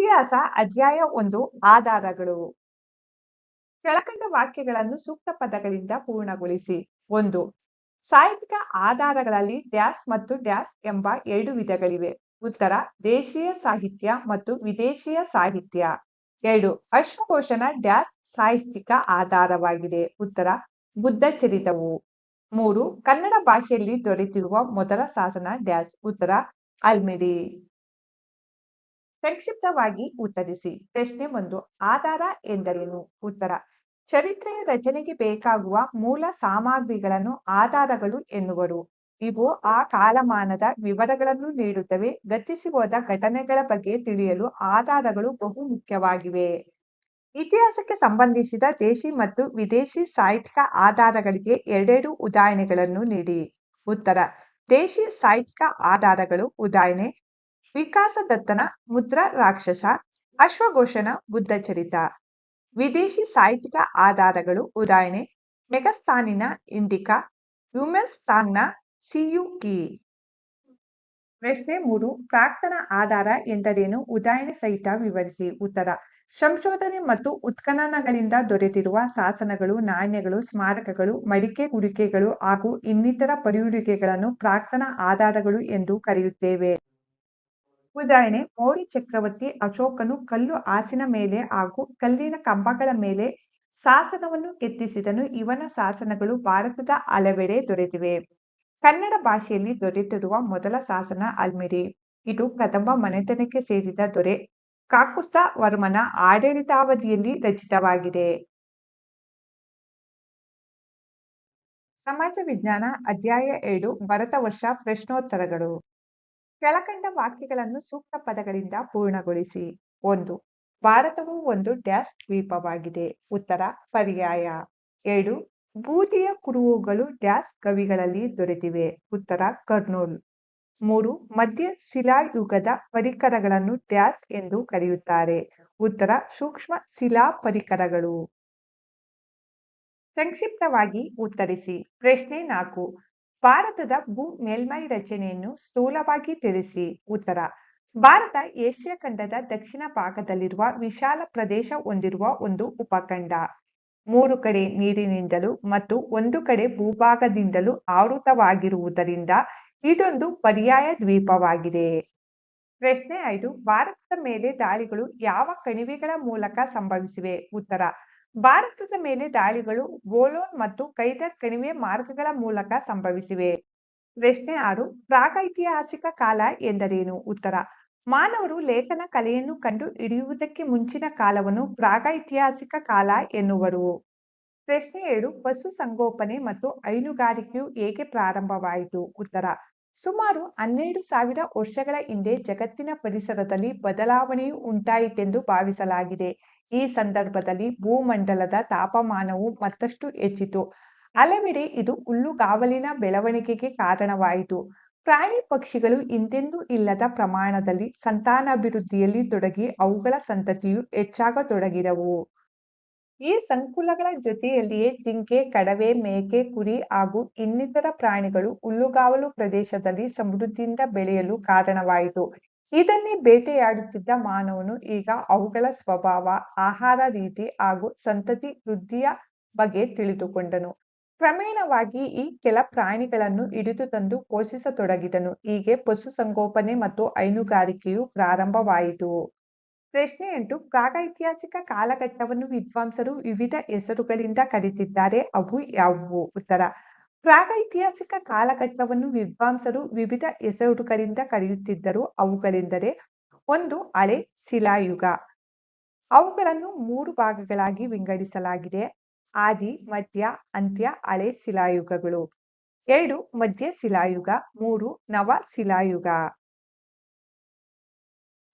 ಇತಿಹಾಸ ಅಧ್ಯಾಯ 1 ಆಧಾರಗಳು. ಕೆಳಕಂಡ ವಾಕ್ಯಗಳನ್ನು ಸೂಕ್ತ ಪದಗಳಿಂದ ಪೂರ್ಣಗೊಳಿಸಿ. 1. ಸಾಹಿತ್ಯಿಕ ಆಧಾರಗಳಲ್ಲಿ ಡ್ಯಾಶ್ ಮತ್ತು ಡ್ಯಾಶ್ ಎಂಬ 2 ವಿಧಗಳಿವೆ. ಉತ್ತರ: ದೇಶೀಯ ಸಾಹಿತ್ಯ ಮತ್ತು ವಿದೇಶೀಯ ಸಾಹಿತ್ಯ. 2. ಅಶ್ವಘೋಷನ ಡ್ಯಾಶ್ ಸಾಹಿತ್ಯಿಕ ಆಧಾರವಾಗಿದೆ. ಉತ್ತರ: ಬುದ್ಧ ಚರಿತವು. 3. ಕನ್ನಡ ಭಾಷೆಯಲ್ಲಿ ದೊರೆತಿರುವ ಮೊದಲ ಶಾಸನ ಡ್ಯಾಶ್. ಉತ್ತರ: ಅಲ್ಮಿಡಿ. ಸಂಕ್ಷಿಪ್ತವಾಗಿ ಉತ್ತರಿಸಿ. ಪ್ರಶ್ನೆ 1. ಆಧಾರ ಎಂದರೇನು? ಉತ್ತರ: ಚರಿತ್ರೆಯ ರಚನೆಗೆ ಬೇಕಾಗುವ ಮೂಲ ಸಾಮಗ್ರಿಗಳನ್ನು ಆಧಾರಗಳು ಎನ್ನುವರು. ಇವು ಆ ಕಾಲಮಾನದ ವಿವರಗಳನ್ನು ನೀಡುತ್ತವೆ. ಗತಿಸಿ ಹೋದ ಘಟನೆಗಳ ಬಗ್ಗೆ ತಿಳಿಯಲು ಆಧಾರಗಳು ಬಹು ಮುಖ್ಯವಾಗಿವೆ. ಇತಿಹಾಸಕ್ಕೆ ಸಂಬಂಧಿಸಿದ ದೇಶಿ ಮತ್ತು ವಿದೇಶಿ ಸಾಹಿತ್ಯಿಕ ಆಧಾರಗಳಿಗೆ ಎರಡೆರಡು ಉದಾಹರಣೆಗಳನ್ನು ನೀಡಿ. ಉತ್ತರ: ದೇಶಿ ಸಾಹಿತ್ಯಿಕ ಆಧಾರಗಳು ಉದಾಹರಣೆ: ವಿಕಾಸದತ್ತನ ಮುದ್ರಾ ರಾಕ್ಷಸ, ಅಶ್ವಘೋಷನ ಬುದ್ಧಚರಿತ. ವಿದೇಶಿ ಸಾಹಿತ್ಯಿಕ ಆಧಾರಗಳು ಉದಾಹರಣೆ: ಮೆಗಸ್ತಾನಿನ ಇಂಡಿಕಾ, ವುಮೆನ್ಸ್ತಾಂಗ್ನ ಸಿಯುಕಿ. ಪ್ರಶ್ನೆ 3. ಪ್ರಾಕ್ತನ ಆಧಾರ ಎಂದರೇನು? ಉದಾಹರಣೆ ಸಹಿತ ವಿವರಿಸಿ. ಉತ್ತರ: ಸಂಶೋಧನೆ ಮತ್ತು ಉತ್ಖನನಗಳಿಂದ ದೊರೆತಿರುವ ಶಾಸನಗಳು, ನಾಣ್ಯಗಳು, ಸ್ಮಾರಕಗಳು, ಮಡಿಕೆ ಕುಡಿಕೆಗಳು ಹಾಗೂ ಇನ್ನಿತರ ಪಳೆಯುಳಿಕೆಗಳನ್ನು ಪ್ರಾಕ್ತನ ಆಧಾರಗಳು ಎಂದು ಕರೆಯುತ್ತೇವೆ. ಉದಾಹರಣೆ: ಮೌರ್ಯ ಚಕ್ರವರ್ತಿ ಅಶೋಕನು ಕಲ್ಲು ಹಾಸಿನ ಮೇಲೆ ಹಾಗೂ ಕಲ್ಲಿನ ಕಂಬಗಳ ಮೇಲೆ ಶಾಸನವನ್ನು ಕೆತ್ತಿಸಿದನು. ಇವನ ಶಾಸನಗಳು ಭಾರತದ ಹಲವೆಡೆ ದೊರೆತಿವೆ. ಕನ್ನಡ ಭಾಷೆಯಲ್ಲಿ ದೊರೆತಿರುವ ಮೊದಲ ಶಾಸನ ಅಲ್ಮಿಡಿ. ಇದು ಕದಂಬ ಮನೆತನಕ್ಕೆ ಸೇರಿದ ದೊರೆ ಕಾಕುಸ್ಥ ವರ್ಮನ ಆಡಳಿತಾವಧಿಯಲ್ಲಿ ರಚಿತವಾಗಿದೆ. ಸಮಾಜ ವಿಜ್ಞಾನ ಅಧ್ಯಾಯ 2 ಭರತ ವರ್ಷ ಪ್ರಶ್ನೋತ್ತರಗಳು. ಕೆಳಕಂಡ ವಾಕ್ಯಗಳನ್ನು ಸೂಕ್ತ ಪದಗಳಿಂದ ಪೂರ್ಣಗೊಳಿಸಿ. 1. ಭಾರತವು ಒಂದು ಡ್ಯಾಶ್ ದ್ವೀಪವಾಗಿದೆ. ಉತ್ತರ: ಪರ್ಯಾಯ. 2. ಬೂದಿಯ ಕುರುಹುಗಳು ಡ್ಯಾಶ್ ಕವಿಗಳಲ್ಲಿ ದೊರೆತಿವೆ. ಉತ್ತರ: ಕರ್ನೂಲ್. 3. ಮಧ್ಯ ಶಿಲಾಯುಗದ ಪರಿಕರಗಳನ್ನು ಡ್ಯಾಶ್ ಎಂದು ಕರೆಯುತ್ತಾರೆ. ಉತ್ತರ: ಸೂಕ್ಷ್ಮ ಶಿಲಾ ಪರಿಕರಗಳು. ಸಂಕ್ಷಿಪ್ತವಾಗಿ ಉತ್ತರಿಸಿ. ಪ್ರಶ್ನೆ 4. ಭಾರತದ ಭೂ ಮೇಲ್ಮೈ ರಚನೆಯನ್ನು ಸ್ಥೂಲವಾಗಿ ತಿಳಿಸಿ. ಉತ್ತರ: ಭಾರತ ಏಷ್ಯಾ ಖಂಡದ ದಕ್ಷಿಣ ಭಾಗದಲ್ಲಿರುವ ವಿಶಾಲ ಪ್ರದೇಶ ಹೊಂದಿರುವ ಒಂದು ಉಪಖಂಡ. 3 ಕಡೆ ನೀರಿನಿಂದಲೂ ಮತ್ತು 1 ಕಡೆ ಭೂಭಾಗದಿಂದಲೂ ಆವೃತವಾಗಿರುವುದರಿಂದ ಇದೊಂದು ಪರ್ಯಾಯ ದ್ವೀಪವಾಗಿದೆ. ಪ್ರಶ್ನೆ 5. ಭಾರತದ ಮೇಲೆ ದಾಳಿಗಳು ಯಾವ ಕಣಿವೆಗಳ ಮೂಲಕ ಸಂಭವಿಸಿವೆ? ಉತ್ತರ: ಭಾರತದ ಮೇಲೆ ದಾಳಿಗಳು ಬೋಲೋನ್ ಮತ್ತು ಕೈದರ್ ಕಣಿವೆ ಮಾರ್ಗಗಳ ಮೂಲಕ ಸಂಭವಿಸಿವೆ. ಪ್ರಶ್ನೆ 6. ಪ್ರಾಗೈತಿಹಾಸಿಕ ಕಾಲ ಎಂದರೇನು? ಉತ್ತರ: ಮಾನವರು ಲೇಖನ ಕಲೆಯನ್ನು ಕಂಡು ಹಿಡಿಯುವುದಕ್ಕೆ ಮುಂಚಿನ ಕಾಲವನ್ನು ಪ್ರಾಗೈತಿಹಾಸಿಕ ಕಾಲ ಎನ್ನುವರು. ಪ್ರಶ್ನೆ 7. ಪಶು ಸಂಗೋಪನೆ ಮತ್ತು ಹೈನುಗಾರಿಕೆಯು ಹೇಗೆ ಪ್ರಾರಂಭವಾಯಿತು? ಉತ್ತರ: ಸುಮಾರು 12,000 ವರ್ಷಗಳ ಹಿಂದೆ ಜಗತ್ತಿನ ಪರಿಸರದಲ್ಲಿ ಬದಲಾವಣೆಯು ಉಂಟಾಯಿತೆಂದು ಭಾವಿಸಲಾಗಿದೆ. ಈ ಸಂದರ್ಭದಲ್ಲಿ ಭೂಮಂಡಲದ ತಾಪಮಾನವು ಮತ್ತಷ್ಟು ಹೆಚ್ಚಿತು. ಹಲವೆಡೆ ಇದು ಹುಲ್ಲುಗಾವಲಿನ ಬೆಳವಣಿಗೆಗೆ ಕಾರಣವಾಯಿತು. ಪ್ರಾಣಿ ಪಕ್ಷಿಗಳು ಹಿಂದೆಂದೂ ಇಲ್ಲದ ಪ್ರಮಾಣದಲ್ಲಿ ಸಂತಾನಾಭಿವೃದ್ಧಿಯಲ್ಲಿ ತೊಡಗಿ ಅವುಗಳ ಸಂತತಿಯು ಹೆಚ್ಚಾಗತೊಡಗಿದವು. ಈ ಸಂಕುಲಗಳ ಜೊತೆಯಲ್ಲಿಯೇ ಜಿಂಕೆ, ಕಡವೆ, ಮೇಕೆ, ಕುರಿ ಹಾಗೂ ಇನ್ನಿತರ ಪ್ರಾಣಿಗಳು ಹುಲ್ಲುಗಾವಲು ಪ್ರದೇಶದಲ್ಲಿ ಸಮೃದ್ಧಿಯಿಂದ ಬೆಳೆಯಲು ಕಾರಣವಾಯಿತು. ಇದನ್ನೇ ಬೇಟೆಯಾಡುತ್ತಿದ್ದ ಮಾನವನು ಈಗ ಅವುಗಳ ಸ್ವಭಾವ, ಆಹಾರ ರೀತಿ ಹಾಗೂ ಸಂತತಿ ವೃದ್ಧಿಯ ಬಗ್ಗೆ ತಿಳಿದುಕೊಂಡನು. ಕ್ರಮೇಣವಾಗಿ ಈ ಕೆಲ ಪ್ರಾಣಿಗಳನ್ನು ಹಿಡಿದು ತಂದು ಪೋಷಿಸತೊಡಗಿದನು. ಹೀಗೆ ಪಶು ಸಂಗೋಪನೆ ಮತ್ತು ಹೈನುಗಾರಿಕೆಯು ಪ್ರಾರಂಭವಾಯಿತು. ಪ್ರಶ್ನೆ 8. ಪ್ರಾಗೈತಿಹಾಸಿಕ ಕಾಲಘಟ್ಟವನ್ನು ವಿದ್ವಾಂಸರು ವಿವಿಧ ಹೆಸರುಗಳಿಂದ ಕರೆದಿದ್ದಾರೆ. ಅವು ಯಾವುವು? ಉತ್ತರ: ಪ್ರಾಗೈತಿಹಾಸಿಕ ಕಾಲಘಟ್ಟವನ್ನು ವಿದ್ವಾಂಸರು ವಿವಿಧ ಹೆಸರುಗಳಿಂದ ಕರೆಯುತ್ತಿದ್ದರು. ಅವುಗಳೆಂದರೆ: 1. ಹಳೆ ಶಿಲಾಯುಗ. ಅವುಗಳನ್ನು 3 ಭಾಗಗಳಾಗಿ ವಿಂಗಡಿಸಲಾಗಿದೆ. ಆದಿ, ಮಧ್ಯ, ಅಂತ್ಯ ಹಳೆ ಶಿಲಾಯುಗಗಳು. 2. ಮಧ್ಯ ಶಿಲಾಯುಗ. 3. ನವ ಶಿಲಾಯುಗ.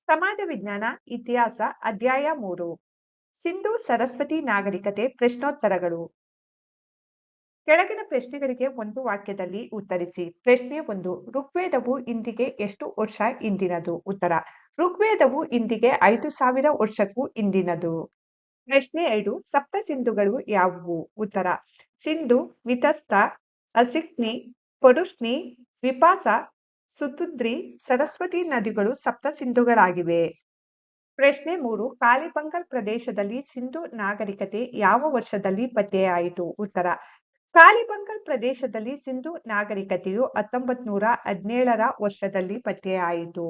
ಸಮಾಜ ವಿಜ್ಞಾನ ಇತಿಹಾಸ ಅಧ್ಯಾಯ 3 ಸಿಂಧೂ ಸರಸ್ವತಿ ನಾಗರಿಕತೆ ಪ್ರಶ್ನೋತ್ತರಗಳು. ಕೆಳಗಿನ ಪ್ರಶ್ನೆಗಳಿಗೆ ಒಂದು ವಾಕ್ಯದಲ್ಲಿ ಉತ್ತರಿಸಿ. ಪ್ರಶ್ನೆ 1. ಋಗ್ವೇದವು ಇಂದಿಗೆ ಎಷ್ಟು ವರ್ಷ ಹಿಂದಿನದು? ಉತ್ತರ: ಋಗ್ವೇದವು ಇಂದಿಗೆ 5,000 ವರ್ಷಕ್ಕೂ ಹಿಂದಿನದು. ಪ್ರಶ್ನೆ 2. ಸಪ್ತ ಸಿಂಧುಗಳು ಯಾವುವು? ಉತ್ತರ: ಸಿಂಧು, ವಿತಸ್ತ, ಅಸಿಕ್ನಿ, ಪರುಷ್ಣಿ, ವಿಪಾಸ, ಸುತುದ್ರಿ, ಸರಸ್ವತಿ ನದಿಗಳು ಸಪ್ತ ಸಿಂಧುಗಳಾಗಿವೆ. ಪ್ರಶ್ನೆ 3. ಕಾಲಿಬಂಗನ್ ಪ್ರದೇಶದಲ್ಲಿ ಸಿಂಧೂ ನಾಗರಿಕತೆ ಯಾವ ವರ್ಷದಲ್ಲಿ ಪತ್ತೆಯಾಯಿತು? ಉತ್ತರ. ಕಾಲಿಬಂಗನ್ ಪ್ರದೇಶದಲ್ಲಿ ಸಿಂಧೂ ನಾಗರಿಕತೆಯು 1917ರ ವರ್ಷದಲ್ಲಿ ಪತ್ತೆಯಾಯಿತು.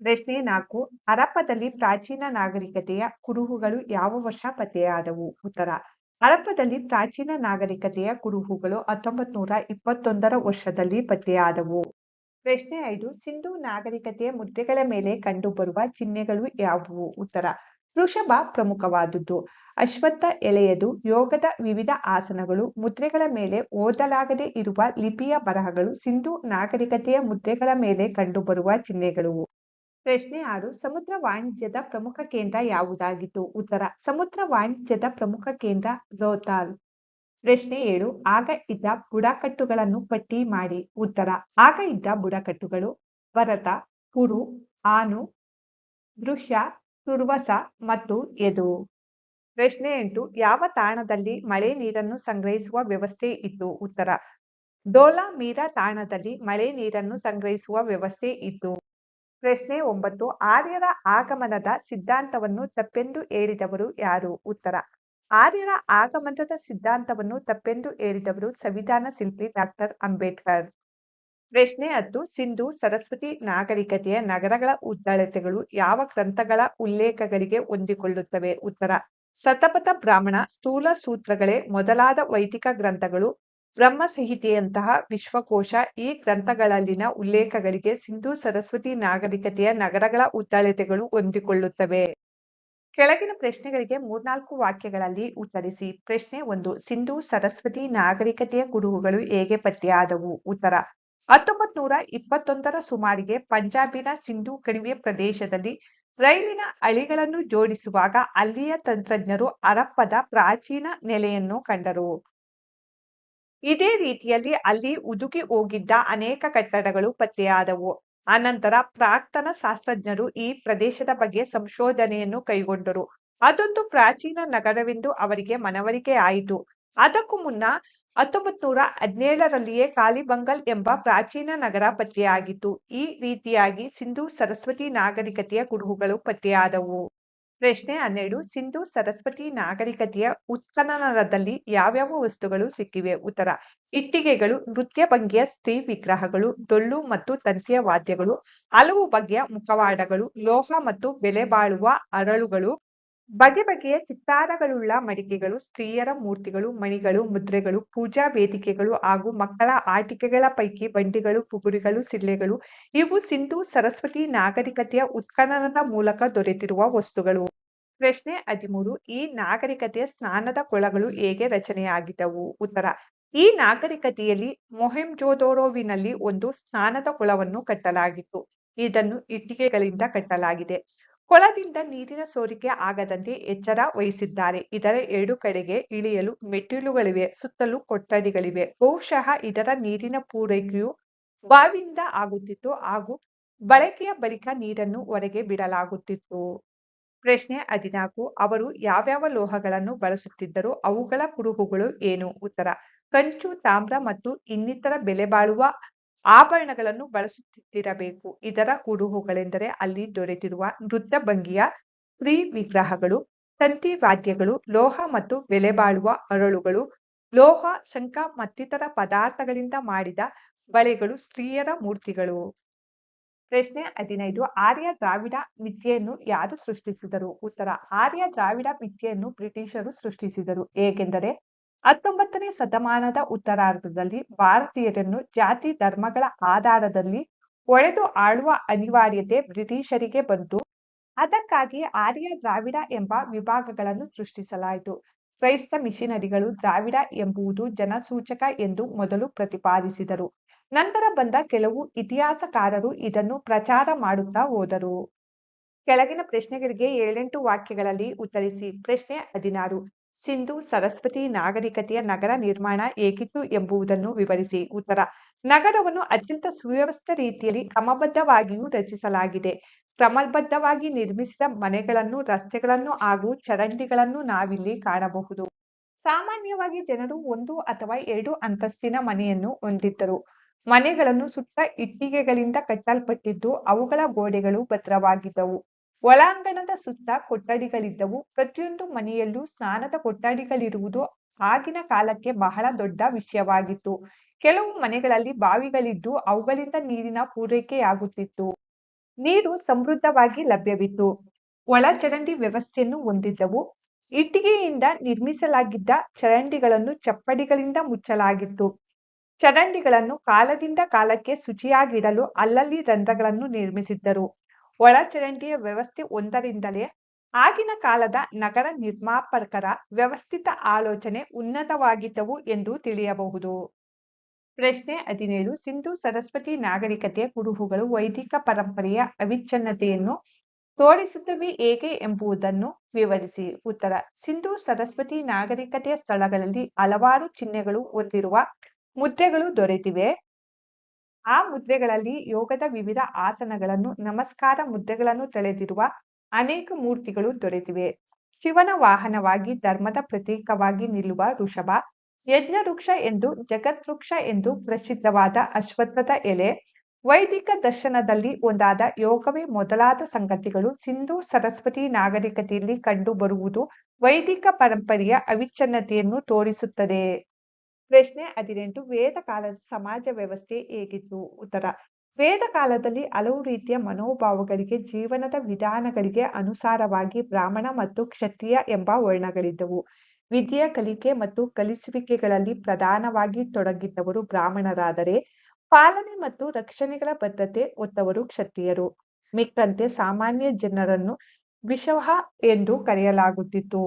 ಪ್ರಶ್ನೆ 4. ಹರಪ್ಪದಲ್ಲಿ ಪ್ರಾಚೀನ ನಾಗರಿಕತೆಯ ಕುರುಹುಗಳು ಯಾವ ವರ್ಷ ಪತ್ತೆಯಾದವು? ಉತ್ತರ. ಹರಪ್ಪದಲ್ಲಿ ಪ್ರಾಚೀನ ನಾಗರಿಕತೆಯ ಕುರುಹುಗಳು 1921ರ ವರ್ಷದಲ್ಲಿ ಪತ್ತೆಯಾದವು. ಪ್ರಶ್ನೆ 5. ಸಿಂಧೂ ನಾಗರಿಕತೆಯ ಮುದ್ರೆಗಳ ಮೇಲೆ ಕಂಡುಬರುವ ಚಿಹ್ನೆಗಳು ಯಾವುವು? ಉತ್ತರ. ವೃಷಭ ಪ್ರಮುಖವಾದುದು. ಅಶ್ವತ್ಥ ಎಲೆಯದು, ಯೋಗದ ವಿವಿಧ ಆಸನಗಳು, ಮುದ್ರೆಗಳ ಮೇಲೆ ಓದಲಾಗದೆ ಇರುವ ಲಿಪಿಯ ಬರಹಗಳು ಸಿಂಧೂ ನಾಗರಿಕತೆಯ ಮುದ್ರೆಗಳ ಮೇಲೆ ಕಂಡುಬರುವ ಚಿಹ್ನೆಗಳು. ಪ್ರಶ್ನೆ 6. ಸಮುದ್ರ ವಾಣಿಜ್ಯದ ಪ್ರಮುಖ ಕೇಂದ್ರ ಯಾವುದಾಗಿತ್ತು? ಉತ್ತರ. ಸಮುದ್ರ ವಾಣಿಜ್ಯದ ಪ್ರಮುಖ ಕೇಂದ್ರ ರೋತಾಲ್. ಪ್ರಶ್ನೆ 7. ಆಗ ಇದ್ದ ಬುಡಕಟ್ಟುಗಳನ್ನು ಪಟ್ಟಿ ಮಾಡಿ. ಉತ್ತರ. ಆಗ ಇದ್ದ ಬುಡಕಟ್ಟುಗಳು ಭರತ, ಕುರು, ಆನು, ದೃಶ್ಯ, ತುರ್ವಸ ಮತ್ತು ಯದು. ಪ್ರಶ್ನೆ 8. ಯಾವ ತಾಣದಲ್ಲಿ ಮಳೆ ನೀರನ್ನು ಸಂಗ್ರಹಿಸುವ ವ್ಯವಸ್ಥೆ ಇತ್ತು? ಉತ್ತರ. ಡೋಲಾ ಮೀರಾ ತಾಣದಲ್ಲಿ ಮಳೆ ನೀರನ್ನು ಸಂಗ್ರಹಿಸುವ ವ್ಯವಸ್ಥೆ ಇತ್ತು. ಪ್ರಶ್ನೆ 9. ಆರ್ಯರ ಆಗಮನದ ಸಿದ್ಧಾಂತವನ್ನು ತಪ್ಪೆಂದು ಹೇಳಿದವರು ಯಾರು? ಉತ್ತರ. ಆರ್ಯರ ಆಗಮನದ ಸಿದ್ಧಾಂತವನ್ನು ತಪ್ಪೆಂದು ಹೇಳಿದವರು ಸಂವಿಧಾನ ಶಿಲ್ಪಿ ಡಾಕ್ಟರ್ ಅಂಬೇಡ್ಕರ್. ಪ್ರಶ್ನೆ 10. ಸಿಂಧೂ ಸರಸ್ವತಿ ನಾಗರಿಕತೆಯ ನಗರಗಳ ಉದ್ದಳತೆಗಳು ಯಾವ ಗ್ರಂಥಗಳ ಉಲ್ಲೇಖಗಳಿಗೆ ಹೊಂದಿಕೊಳ್ಳುತ್ತವೆ? ಉತ್ತರ. ಶತಪಥ ಬ್ರಾಹ್ಮಣ, ಸ್ಥೂಲ ಸೂತ್ರಗಳೇ ಮೊದಲಾದ ವೈದಿಕ ಗ್ರಂಥಗಳು, ಬ್ರಹ್ಮಸಂಹಿತೆಯಂತಹ ವಿಶ್ವಕೋಶ ಈ ಗ್ರಂಥಗಳಲ್ಲಿನ ಉಲ್ಲೇಖಗಳಿಗೆ ಸಿಂಧೂ ಸರಸ್ವತಿ ನಾಗರಿಕತೆಯ ನಗರಗಳ ಉದ್ದಳತೆಗಳು ಹೊಂದಿಕೊಳ್ಳುತ್ತವೆ. ಕೆಳಗಿನ ಪ್ರಶ್ನೆಗಳಿಗೆ 3-4 ವಾಕ್ಯಗಳಲ್ಲಿ ಉತ್ತರಿಸಿ. ಪ್ರಶ್ನೆ 1. ಸಿಂಧೂ ಸರಸ್ವತಿ ನಾಗರಿಕತೆಯ ಕುರುಹುಗಳು ಹೇಗೆ ಪತ್ತೆಯಾದವು? ಉತ್ತರ. 1921ರ ಸುಮಾರಿಗೆ ಪಂಜಾಬಿನ ಸಿಂಧೂ ಕಣಿವೆ ಪ್ರದೇಶದಲ್ಲಿ ರೈಲಿನ ಹಳಿಗಳನ್ನು ಜೋಡಿಸುವಾಗ ಅಲ್ಲಿಯ ತಂತ್ರಜ್ಞರು ಹರಪ್ಪದ ಪ್ರಾಚೀನ ನೆಲೆಯನ್ನು ಕಂಡರು. ಇದೇ ರೀತಿಯಲ್ಲಿ ಅಲ್ಲಿ ಹುದುಗಿ ಹೋಗಿದ್ದ ಅನೇಕ ಕಟ್ಟಡಗಳು ಪತ್ತೆಯಾದವು. ಅನಂತರ ಪ್ರಾಕ್ತನ ಶಾಸ್ತ್ರಜ್ಞರು ಈ ಪ್ರದೇಶದ ಬಗ್ಗೆ ಸಂಶೋಧನೆಯನ್ನು ಕೈಗೊಂಡರು. ಅದೊಂದು ಪ್ರಾಚೀನ ನಗರವೆಂದು ಅವರಿಗೆ ಮನವರಿಕೆ ಆಯಿತು. ಅದಕ್ಕೂ ಮುನ್ನ 1917ರಲ್ಲಿಯೇ ಕಾಲಿಬಂಗನ್ ಎಂಬ ಪ್ರಾಚೀನ ನಗರ ಪತ್ತೆಯಾಗಿತ್ತು. ಈ ರೀತಿಯಾಗಿ ಸಿಂಧೂ ಸರಸ್ವತಿ ನಾಗರಿಕತೆಯ ಕುರುಹುಗಳು ಪತ್ತೆಯಾದವು. ಪ್ರಶ್ನೆ 12. ಸಿಂಧೂ ಸರಸ್ವತಿ ನಾಗರಿಕತೆಯ ಉತ್ಖನನದಲ್ಲಿ ಯಾವ್ಯಾವ ವಸ್ತುಗಳು ಸಿಕ್ಕಿವೆ? ಉತ್ತರ. ಇಟ್ಟಿಗೆಗಳು, ನೃತ್ಯ ಭಂಗಿಯ ಸ್ತ್ರೀ ವಿಗ್ರಹಗಳು, ಡೊಳ್ಳು ಮತ್ತು ತಂತಿಯ ವಾದ್ಯಗಳು, ಹಲವು ಬಗೆಯ ಮುಖವಾಡಗಳು, ಲೋಹ ಮತ್ತು ಬೆಲೆಬಾಳುವ ಅರಳುಗಳು, ಬಗೆ ಬಗೆಯ ಚಿತ್ತಾರಗಳುಳ್ಳ ಮಡಿಕೆಗಳು, ಸ್ತ್ರೀಯರ ಮೂರ್ತಿಗಳು, ಮಣಿಗಳು, ಮುದ್ರೆಗಳು, ಪೂಜಾ ವೇದಿಕೆಗಳು ಹಾಗೂ ಮಕ್ಕಳ ಆಟಿಕೆಗಳ ಪೈಕಿ ಬಂಡಿಗಳು, ಬುಗುರಿಗಳು, ಸಿಳ್ಳೆಗಳು ಇವು ಸಿಂಧೂ ಸರಸ್ವತಿ ನಾಗರಿಕತೆಯ ಉತ್ಖನನದ ಮೂಲಕ ದೊರೆತಿರುವ ವಸ್ತುಗಳು. ಪ್ರಶ್ನೆ 13. ಈ ನಾಗರಿಕತೆಯ ಸ್ನಾನದ ಕೊಳಗಳು ಹೇಗೆ ರಚನೆಯಾಗಿದ್ದವು? ಉತ್ತರ. ಈ ನಾಗರಿಕತೆಯಲ್ಲಿ ಮೊಹೆಂಜೊದಾರೊವಿನಲ್ಲಿ ಒಂದು ಸ್ನಾನದ ಕೊಳವನ್ನು ಕಟ್ಟಲಾಗಿತ್ತು. ಇದನ್ನು ಇಟ್ಟಿಗೆಗಳಿಂದ ಕಟ್ಟಲಾಗಿದೆ. ಕೊಳದಿಂದ ನೀರಿನ ಸೋರಿಕೆ ಆಗದಂತೆ ಎಚ್ಚರ ವಹಿಸಿದ್ದಾರೆ. ಇದರ 2 ಕಡೆಗೆ ಇಳಿಯಲು ಮೆಟ್ಟಿಲುಗಳಿವೆ. ಸುತ್ತಲೂ ಕೊಠಡಿಗಳಿವೆ. ಬಹುಶಃ ಇದರ ನೀರಿನ ಪೂರೈಕೆಯು ಬಾವಿಯಿಂದ ಆಗುತ್ತಿತ್ತು ಹಾಗೂ ಬಳಕೆಯ ಬಳಿಕ ನೀರನ್ನು ಹೊರಗೆ ಬಿಡಲಾಗುತ್ತಿತ್ತು. ಪ್ರಶ್ನೆ 14. ಅವರು ಯಾವ್ಯಾವ ಲೋಹಗಳನ್ನು ಬಳಸುತ್ತಿದ್ದರು? ಅವುಗಳ ಕುರುಹುಗಳು ಏನು? ಉತ್ತರ. ಕಂಚು, ತಾಮ್ರ ಮತ್ತು ಇನ್ನಿತರ ಬೆಲೆಬಾಳುವ ಆಭರಣಗಳನ್ನು ಬಳಸುತ್ತಿರಬೇಕು. ಇದರ ಕುರುಹುಗಳೆಂದರೆ ಅಲ್ಲಿ ದೊರೆತಿರುವ ನೃತ್ಯ ಭಂಗಿಯ ಸ್ತ್ರೀ ವಿಗ್ರಹಗಳು, ತಂತಿ ವಾದ್ಯಗಳು, ಲೋಹ ಮತ್ತು ಬೆಲೆಬಾಳುವ ಅರಳುಗಳು, ಲೋಹ, ಶಂಖ ಮತ್ತಿತರ ಪದಾರ್ಥಗಳಿಂದ ಮಾಡಿದ ಬಳೆಗಳು, ಸ್ತ್ರೀಯರ ಮೂರ್ತಿಗಳು. ಪ್ರಶ್ನೆ 15. ಆರ್ಯ ದ್ರಾವಿಡ ಮಿಥ್ಯೆಯನ್ನು ಯಾರು ಸೃಷ್ಟಿಸಿದರು? ಉತ್ತರ. ಆರ್ಯ ದ್ರಾವಿಡ ಮಿಥ್ಯೆಯನ್ನು ಬ್ರಿಟಿಷರು ಸೃಷ್ಟಿಸಿದರು. ಹೇಗೆಂದರೆ 19ನೇ ಶತಮಾನದ ಉತ್ತರಾರ್ಧದಲ್ಲಿ ಭಾರತೀಯರನ್ನು ಜಾತಿ ಧರ್ಮಗಳ ಆಧಾರದಲ್ಲಿ ಒಡೆದು ಆಳುವ ಅನಿವಾರ್ಯತೆ ಬ್ರಿಟಿಷರಿಗೆ ಬಂತು. ಅದಕ್ಕಾಗಿ ಆರ್ಯ ದ್ರಾವಿಡ ಎಂಬ ವಿಭಾಗಗಳನ್ನು ಸೃಷ್ಟಿಸಲಾಯಿತು. ಕ್ರೈಸ್ತ ಮಿಷನರಿಗಳು ದ್ರಾವಿಡ ಎಂಬುದು ಜನಸೂಚಕ ಎಂದು ಮೊದಲು ಪ್ರತಿಪಾದಿಸಿದರು. ನಂತರ ಬಂದ ಕೆಲವು ಇತಿಹಾಸಕಾರರು ಇದನ್ನು ಪ್ರಚಾರ ಮಾಡುತ್ತಾ ಹೋದರು. ಕೆಳಗಿನ ಪ್ರಶ್ನೆಗಳಿಗೆ 7-8 ವಾಕ್ಯಗಳಲ್ಲಿ ಉತ್ತರಿಸಿ. ಪ್ರಶ್ನೆ 16. ಸಿಂಧೂ ಸರಸ್ವತಿ ನಾಗರಿಕತೆಯ ನಗರ ನಿರ್ಮಾಣ ಹೇಗಿತ್ತು ಎಂಬುದನ್ನು ವಿವರಿಸಿ. ಉತ್ತರ. ನಗರವನ್ನು ಅತ್ಯಂತ ಸುವ್ಯವಸ್ಥಿತ ರೀತಿಯಲ್ಲಿ ಕ್ರಮಬದ್ಧವಾಗಿಯೂ ರಚಿಸಲಾಗಿದೆ. ಕ್ರಮಬದ್ಧವಾಗಿ ನಿರ್ಮಿಸಿದ ಮನೆಗಳನ್ನು, ರಸ್ತೆಗಳನ್ನು ಹಾಗೂ ಚರಂಡಿಗಳನ್ನು ನಾವಿಲ್ಲಿ ಕಾಣಬಹುದು. ಸಾಮಾನ್ಯವಾಗಿ ಜನರು 1 ಅಥವಾ 2 ಅಂತಸ್ತಿನ ಮನೆಯನ್ನು ಹೊಂದಿದ್ದರು. ಮನೆಗಳನ್ನು ಸುತ್ತ ಇಟ್ಟಿಗೆಗಳಿಂದ ಕಟ್ಟಲ್ಪಟ್ಟಿದ್ದು ಅವುಗಳ ಗೋಡೆಗಳು ಭದ್ರವಾಗಿದ್ದವು. ಒಳಾಂಗಣದ ಸುತ್ತ ಕೊಠಡಿಗಳಿದ್ದವು. ಪ್ರತಿಯೊಂದು ಮನೆಯಲ್ಲೂ ಸ್ನಾನದ ಕೊಠಡಿಗಳಿರುವುದು ಆಗಿನ ಕಾಲಕ್ಕೆ ಬಹಳ ದೊಡ್ಡ ವಿಷಯವಾಗಿತ್ತು. ಕೆಲವು ಮನೆಗಳಲ್ಲಿ ಬಾವಿಗಳಿದ್ದು ಅವುಗಳಿಂದ ನೀರಿನ ಪೂರೈಕೆಯಾಗುತ್ತಿತ್ತು. ನೀರು ಸಮೃದ್ಧವಾಗಿ ಲಭ್ಯವಿತ್ತು. ಒಳಚರಂಡಿ ವ್ಯವಸ್ಥೆಯನ್ನು ಹೊಂದಿದ್ದವು. ಇಟ್ಟಿಗೆಯಿಂದ ನಿರ್ಮಿಸಲಾಗಿದ್ದ ಚರಂಡಿಗಳನ್ನು ಚಪ್ಪಡಿಗಳಿಂದ ಮುಚ್ಚಲಾಗಿತ್ತು. ಚರಂಡಿಗಳನ್ನು ಕಾಲದಿಂದ ಕಾಲಕ್ಕೆ ಶುಚಿಯಾಗಿಡಲು ಅಲ್ಲಲ್ಲಿ ರಂಧ್ರಗಳನ್ನು ನಿರ್ಮಿಸಿದ್ದರು. ಒಳಚರಂಡಿಯ ವ್ಯವಸ್ಥೆ ಒಂದರಿಂದಲೇ ಆಗಿನ ಕಾಲದ ನಗರ ನಿರ್ಮಾಪಕರ ವ್ಯವಸ್ಥಿತ ಆಲೋಚನೆ ಉನ್ನತವಾಗಿದ್ದವು ಎಂದು ತಿಳಿಯಬಹುದು. ಪ್ರಶ್ನೆ 17 ಸಿಂಧೂ ಸರಸ್ವತಿ ನಾಗರಿಕತೆಯ ಕುರುಹುಗಳು ವೈದಿಕ ಪರಂಪರೆಯ ಅವಿಚ್ಛಿನ್ನತೆಯನ್ನು ತೋರಿಸುತ್ತವೆ ಹೇಗೆ ಎಂಬುದನ್ನು ವಿವರಿಸಿ. ಉತ್ತರ: ಸಿಂಧೂ ಸರಸ್ವತಿ ನಾಗರಿಕತೆಯ ಸ್ಥಳಗಳಲ್ಲಿ ಹಲವಾರು ಚಿಹ್ನೆಗಳು ಹೊಂದಿರುವ ಮುದ್ರೆಗಳು ದೊರೆತಿವೆ. ಆ ಮುದ್ರೆಗಳಲ್ಲಿ ಯೋಗದ ವಿವಿಧ ಆಸನಗಳನ್ನು, ನಮಸ್ಕಾರ ಮುದ್ರೆಗಳನ್ನು ತಳೆದಿರುವ ಅನೇಕ ಮೂರ್ತಿಗಳು ದೊರೆತಿವೆ. ಶಿವನ ವಾಹನವಾಗಿ, ಧರ್ಮದ ಪ್ರತೀಕವಾಗಿ ನಿಲ್ಲುವ ವೃಷಭ, ಯಜ್ಞ ವೃಕ್ಷ ಎಂದು, ಜಗತ್ ಎಂದು ಪ್ರಸಿದ್ಧವಾದ ಅಶ್ವತ್ಥದ ಎಲೆ, ವೈದಿಕ ದರ್ಶನದಲ್ಲಿ ಒಂದಾದ ಯೋಗವೇ ಮೊದಲಾದ ಸಂಗತಿಗಳು ಸಿಂಧೂ ಸರಸ್ವತಿ ನಾಗರಿಕತೆಯಲ್ಲಿ ಕಂಡುಬರುವುದು ವೈದಿಕ ಪರಂಪರೆಯ ಅವಿಚ್ಛಿನ್ನತೆಯನ್ನು ತೋರಿಸುತ್ತದೆ. ಪ್ರಶ್ನೆ 18 ವೇದ ಕಾಲದ ಸಮಾಜ ವ್ಯವಸ್ಥೆ ಹೇಗಿತ್ತು? ಉತ್ತರ: ವೇದ ಕಾಲದಲ್ಲಿ ಹಲವು ರೀತಿಯ ಮನೋಭಾವಗಳಿಗೆ, ಜೀವನದ ವಿಧಾನಗಳಿಗೆ ಅನುಸಾರವಾಗಿ ಬ್ರಾಹ್ಮಣ ಮತ್ತು ಕ್ಷತ್ರಿಯ ಎಂಬ ವರ್ಣಗಳಿದ್ದವು. ವಿದ್ಯೆಯ ಕಲಿಕೆ ಮತ್ತು ಕಲಿಸುವಿಕೆಗಳಲ್ಲಿ ಪ್ರಧಾನವಾಗಿ ತೊಡಗಿದ್ದವರು ಬ್ರಾಹ್ಮಣರಾದರೆ, ಪಾಲನೆ ಮತ್ತು ರಕ್ಷಣೆಗಳ ಬದ್ಧತೆ ಹೊತ್ತವರು ಕ್ಷತ್ರಿಯರು. ಮಿಕ್ಕಂತೆ ಸಾಮಾನ್ಯ ಜನರನ್ನು ವಿಶ್ವಾಹ ಎಂದು ಕರೆಯಲಾಗುತ್ತಿತ್ತು.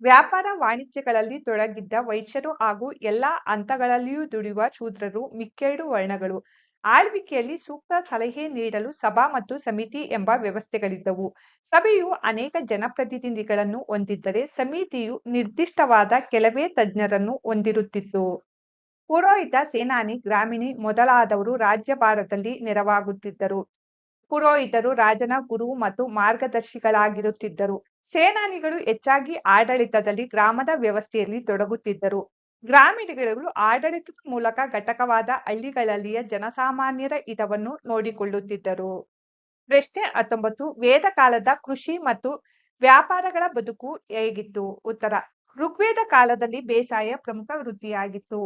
ವ್ಯಾಪಾರ ವಾಣಿಜ್ಯಗಳಲ್ಲಿ ತೊಡಗಿದ್ದ ವೈಶ್ಯರು ಹಾಗೂ ಎಲ್ಲಾ ಹಂತಗಳಲ್ಲಿಯೂ ದುಡಿಯುವ ಶೂದ್ರರು ಮಿಕ್ಕೆರಡು ವರ್ಣಗಳು. ಆಳ್ವಿಕೆಯಲ್ಲಿ ಸೂಕ್ತ ಸಲಹೆ ನೀಡಲು ಸಭಾ ಮತ್ತು ಸಮಿತಿ ಎಂಬ ವ್ಯವಸ್ಥೆಗಳಿದ್ದವು. ಸಭೆಯು ಅನೇಕ ಜನಪ್ರತಿನಿಧಿಗಳನ್ನು ಹೊಂದಿದ್ದರೆ, ಸಮಿತಿಯು ನಿರ್ದಿಷ್ಟವಾದ ಕೆಲವೇ ತಜ್ಞರನ್ನು ಹೊಂದಿರುತ್ತಿತ್ತು. ಪುರೋಹಿತ, ಸೇನಾನಿ, ಗ್ರಾಮಿಣಿ ಮೊದಲಾದವರು ರಾಜ್ಯಭಾರದಲ್ಲಿ ನೆರವಾಗುತ್ತಿದ್ದರು. ಪುರೋಹಿತರು ರಾಜನ ಗುರು ಮತ್ತು ಮಾರ್ಗದರ್ಶಿಗಳಾಗಿರುತ್ತಿದ್ದರು. ಸೇನಾನಿಗಳು ಹೆಚ್ಚಾಗಿ ಆಡಳಿತದಲ್ಲಿ, ಗ್ರಾಮದ ವ್ಯವಸ್ಥೆಯಲ್ಲಿ ತೊಡಗುತ್ತಿದ್ದರು. ಗ್ರಾಮೀಣಗಳು ಆಡಳಿತದ ಮೂಲಕ ಘಟಕವಾದ ಹಳ್ಳಿಗಳಲ್ಲಿಯ ಜನಸಾಮಾನ್ಯರ ಹಿತವನ್ನು ನೋಡಿಕೊಳ್ಳುತ್ತಿದ್ದರು. ಪ್ರಶ್ನೆ 19 ವೇದ ಕಾಲದ ಕೃಷಿ ಮತ್ತು ವ್ಯಾಪಾರಗಳ ಬದುಕು ಹೇಗಿತ್ತು? ಉತ್ತರ: ಋಗ್ವೇದ ಕಾಲದಲ್ಲಿ ಬೇಸಾಯ ಪ್ರಮುಖ ವೃತ್ತಿಯಾಗಿತ್ತು.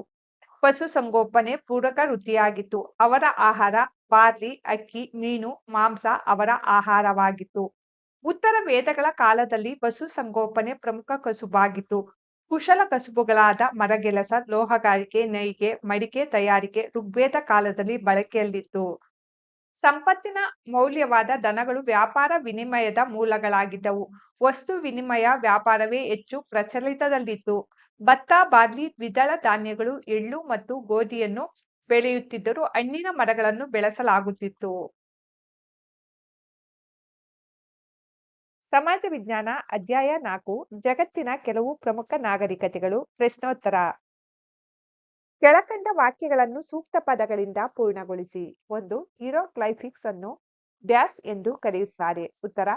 ಪಶುಸಂಗೋಪನೆ ಪೂರಕ ವೃತ್ತಿಯಾಗಿತ್ತು. ಅವರ ಆಹಾರ ಬಾರ್ಲಿ, ಅಕ್ಕಿ, ಮೀನು, ಮಾಂಸ ಅವರ ಆಹಾರವಾಗಿತ್ತು. ಉತ್ತರ ವೇದಗಳ ಕಾಲದಲ್ಲಿ ಪಶುಸಂಗೋಪನೆ ಪ್ರಮುಖ ಕಸುಬಾಗಿತ್ತು. ಕುಶಲ ಕಸುಬುಗಳಾದ ಮರಗೆಲಸ, ಲೋಹಗಾರಿಕೆ, ನೇಯ್ಗೆ, ಮಡಿಕೆ ತಯಾರಿಕೆ ಋಗ್ವೇದ ಕಾಲದಲ್ಲಿ ಬಳಕೆಯಲ್ಲಿತ್ತು. ಸಂಪತ್ತಿನ ಮೌಲ್ಯವಾದ ಧನಗಳು ವ್ಯಾಪಾರ ವಿನಿಮಯದ ಮೂಲಗಳಾಗಿದ್ದವು. ವಸ್ತು ವಿನಿಮಯ ವ್ಯಾಪಾರವೇ ಹೆಚ್ಚು ಪ್ರಚಲಿತದಲ್ಲಿತ್ತು. ಭತ್ತ, ಬಾರ್ಲಿ, ದ್ವಿದಳ ಧಾನ್ಯಗಳು, ಎಳ್ಳು ಮತ್ತು ಗೋಧಿಯನ್ನು ಬೆಳೆಯುತ್ತಿದ್ದರು. ಹಣ್ಣಿನ ಮರಗಳನ್ನು ಬೆಳೆಸಲಾಗುತ್ತಿತ್ತು. ಸಮಾಜ ವಿಜ್ಞಾನ ಅಧ್ಯಾಯ 4 ಜಗತ್ತಿನ ಕೆಲವು ಪ್ರಮುಖ ನಾಗರಿಕತೆಗಳು. ಪ್ರಶ್ನೋತ್ತರ: ಕೆಳಕಂಡ ವಾಕ್ಯಗಳನ್ನು ಸೂಕ್ತ ಪದಗಳಿಂದ ಪೂರ್ಣಗೊಳಿಸಿ. 1. ಹೀರೋಗ್ಲೈಫಿಕ್ಸ್ ಅನ್ನು ಡ್ಯಾಶ್ ಎಂದು ಕರೆಯುತ್ತಾರೆ. ಉತ್ತರ: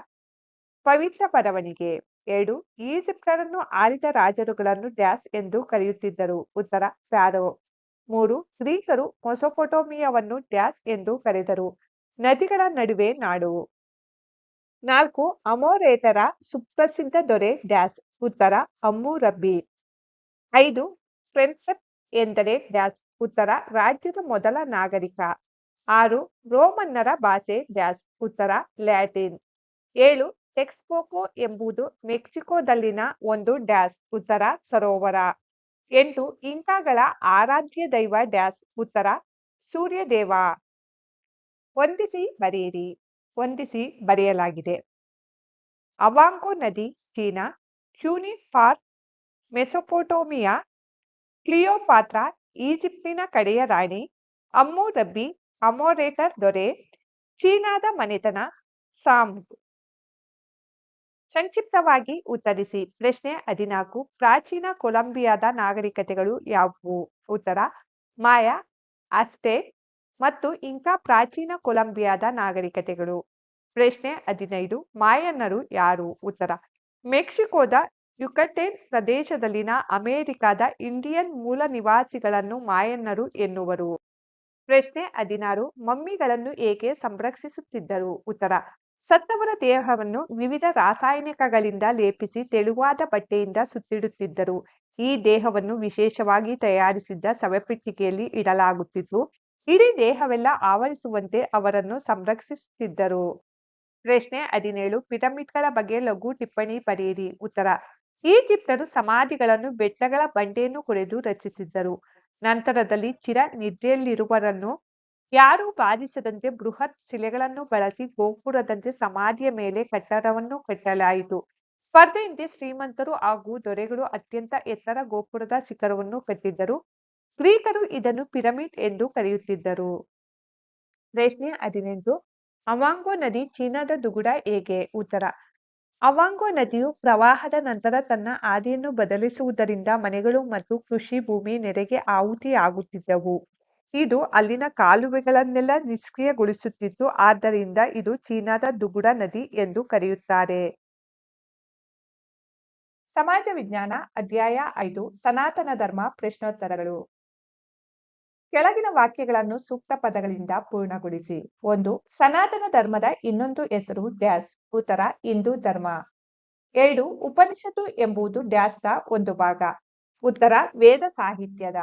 ಪವಿತ್ರ ಬರವಣಿಗೆ. 2. ಈಜಿಪ್ಟರನ್ನು ಆಳಿದ ರಾಜರುಗಳನ್ನು ಡ್ಯಾಶ್ ಎಂದು ಕರೆಯುತ್ತಿದ್ದರು. ಉತ್ತರ: ಫ್ಯಾರೋ. 3. ಗ್ರೀಕರು ಮೆಸೊಪೊಟೇಮಿಯಾವನ್ನು ಡ್ಯಾಶ್ ಎಂದು ಕರೆದರು. ನದಿಗಳ ನಡುವೆ ನಾಡು. 4. ಅಮೋರೇತರ ಸುಪ್ರಸಿದ್ಧ ದೊರೆ ಡ್ಯಾಶ್. ಉತ್ತರ: ಹಮ್ಮುರಬಿ. 5. ಪ್ರಿನ್ಸೆಪ್ ಎಂದರೆ ಡ್ಯಾಶ್. ಉತ್ತರ: ರಾಜ್ಯದ ಮೊದಲ ನಾಗರಿಕ. 6. ರೋಮನ್ನರ ಭಾಷೆ ಡ್ಯಾಶ್. ಉತ್ತರ: ಲ್ಯಾಟಿನ್. 7. ಟೆಕ್ಸ್ಕೋಕೊ ಎಂಬುದು ಮೆಕ್ಸಿಕೋದಲ್ಲಿನ ಒಂದು ಡ್ಯಾಶ್. ಉತ್ತರ: ಸರೋವರ. 8. ಇಂಕಾಗಳ ಆರಾಧ್ಯ ದೈವ ಡ್ಯಾಶ್. ಉತ್ತರ: ಸೂರ್ಯದೇವ. ಹೊಂದಿಸಿ ಬರೆಯಿರಿ. ಹೊಂದಿಸಿ ಬರೆಯಲಾಗಿದೆ. ಅವಾಂಗೊ ನದಿ ಚೀನಾ, ಕ್ಯೂನಿಫಾರ್ ಮೆಸೊಪೊಟೇಮಿಯಾ, ಕ್ಲಿಯೋಪಾತ್ರ ಈಜಿಪ್ಟಿನ ಕಡೆಯ ರಾಣಿ, ಹಮ್ಮುರಬಿ ಅಮೋರೇಟರ್ ದೊರೆ, ಚೀನಾದ ಮನೆತನ, ಸಾಮ್ಗ್. ಸಂಕ್ಷಿಪ್ತವಾಗಿ ಉತ್ತರಿಸಿ. ಪ್ರಶ್ನೆ 14 ಪ್ರಾಚೀನ ಕೊಲಂಬಿಯಾದ ನಾಗರಿಕತೆಗಳು ಯಾವುವು? ಉತ್ತರ: ಮಾಯಾ, ಅಜ್ಟೆಕ್ ಮತ್ತು ಇಂಕಾ ಪ್ರಾಚೀನ ಕೊಲಂಬಿಯಾದ ನಾಗರಿಕತೆಗಳು. ಪ್ರಶ್ನೆ 15 ಮಾಯನ್ನರು ಯಾರು? ಉತ್ತರ: ಮೆಕ್ಸಿಕೋದ ಯುಕಟೇನ್ ಪ್ರದೇಶದಲ್ಲಿನ ಅಮೆರಿಕಾದ ಇಂಡಿಯನ್ ಮೂಲ ನಿವಾಸಿಗಳನ್ನು ಮಾಯನ್ನರು ಎನ್ನುವರು. ಪ್ರಶ್ನೆ 16 ಮಮ್ಮಿಗಳನ್ನು ಏಕೆ ಸಂರಕ್ಷಿಸುತ್ತಿದ್ದರು? ಉತ್ತರ: ಸತ್ತವರ ದೇಹವನ್ನು ವಿವಿಧ ರಾಸಾಯನಿಕಗಳಿಂದ ಲೇಪಿಸಿ ತೆಳುವಾದ ಬಟ್ಟೆಯಿಂದ ಸುತ್ತಿಡುತ್ತಿದ್ದರು. ಈ ದೇಹವನ್ನು ವಿಶೇಷವಾಗಿ ತಯಾರಿಸಿದ್ದ ಶವಪೆಟ್ಟಿಗೆಯಲ್ಲಿ ಇಡಲಾಗುತ್ತಿತ್ತು. ಇಡೀ ದೇಹವೆಲ್ಲ ಆವರಿಸುವಂತೆ ಅವರನ್ನು ಸಂರಕ್ಷಿಸುತ್ತಿದ್ದರು. ಪ್ರಶ್ನೆ 17. ಪಿರಮಿಡ್‌ಗಳ ಬಗ್ಗೆ ಲಘು ಟಿಪ್ಪಣಿ ಬರೆಯಿರಿ. ಉತ್ತರ: ಈಜಿಪ್ಟರು ಸಮಾಧಿಗಳನ್ನು ಬೆಟ್ಟಗಳ ಬಂಡೆಯನ್ನು ಕೊರೆದು ರಚಿಸಿದ್ದರು. ನಂತರದಲ್ಲಿ ಚಿರ ನಿದ್ರೆಯಲ್ಲಿರುವವರನ್ನು ಯಾರೂ ಬಾಧಿಸದಂತೆ ಬೃಹತ್ ಶಿಲೆಗಳನ್ನು ಬಳಸಿ ಗೋಪುರದಂತೆ ಸಮಾಧಿಯ ಮೇಲೆ ಕಟ್ಟಡವನ್ನು ಕಟ್ಟಲಾಯಿತು. ಸ್ಪರ್ಧೆಯಂತೆ ಶ್ರೀಮಂತರು ಹಾಗೂ ದೊರೆಗಳು ಅತ್ಯಂತ ಎತ್ತರ ಗೋಪುರದ ಶಿಖರವನ್ನು ಕಟ್ಟಿದ್ದರು. ಗ್ರೀಕರು ಇದನ್ನು ಪಿರಮಿಡ್ ಎಂದು ಕರೆಯುತ್ತಿದ್ದರು. ಪ್ರಶ್ನೆ 18. ಅವಾಂಗೋ ನದಿ ಚೀನಾದ ದುಗುಡ ಹೇಗೆ? ಉತ್ತರ: ಅವಾಂಗೋ ನದಿಯು ಪ್ರವಾಹದ ನಂತರ ತನ್ನ ಹಾದಿಯನ್ನು ಬದಲಿಸುವುದರಿಂದ ಮನೆಗಳು ಮತ್ತು ಕೃಷಿ ಭೂಮಿ ನೆರೆಗೆ ಆಹುತಿಯಾಗುತ್ತಿದ್ದವು. ಇದು ಅಲ್ಲಿನ ಕಾಲುವೆಗಳನ್ನೆಲ್ಲ ನಿಷ್ಕ್ರಿಯಗೊಳಿಸುತ್ತಿತ್ತು. ಆದ್ದರಿಂದ ಇದು ಚೀನಾದ ದುಗುಡ ನದಿ ಎಂದು ಕರೆಯುತ್ತಾರೆ. ಸಮಾಜ ವಿಜ್ಞಾನ ಅಧ್ಯಾಯ 5 ಸನಾತನ ಧರ್ಮ ಪ್ರಶ್ನೋತ್ತರಗಳು. ಕೆಳಗಿನ ವಾಕ್ಯಗಳನ್ನು ಸೂಕ್ತ ಪದಗಳಿಂದ ಪೂರ್ಣಗೊಳಿಸಿ. 1. ಸನಾತನ ಧರ್ಮದ ಇನ್ನೊಂದು ಹೆಸರು ಡ್ಯಾಶ್. ಉತ್ತರ: ಹಿಂದೂ ಧರ್ಮ. 2. ಉಪನಿಷತ್ತು ಎಂಬುದು ಡ್ಯಾಶ್‌ದ ಒಂದು ಭಾಗ. ಉತ್ತರ: ವೇದ ಸಾಹಿತ್ಯದ.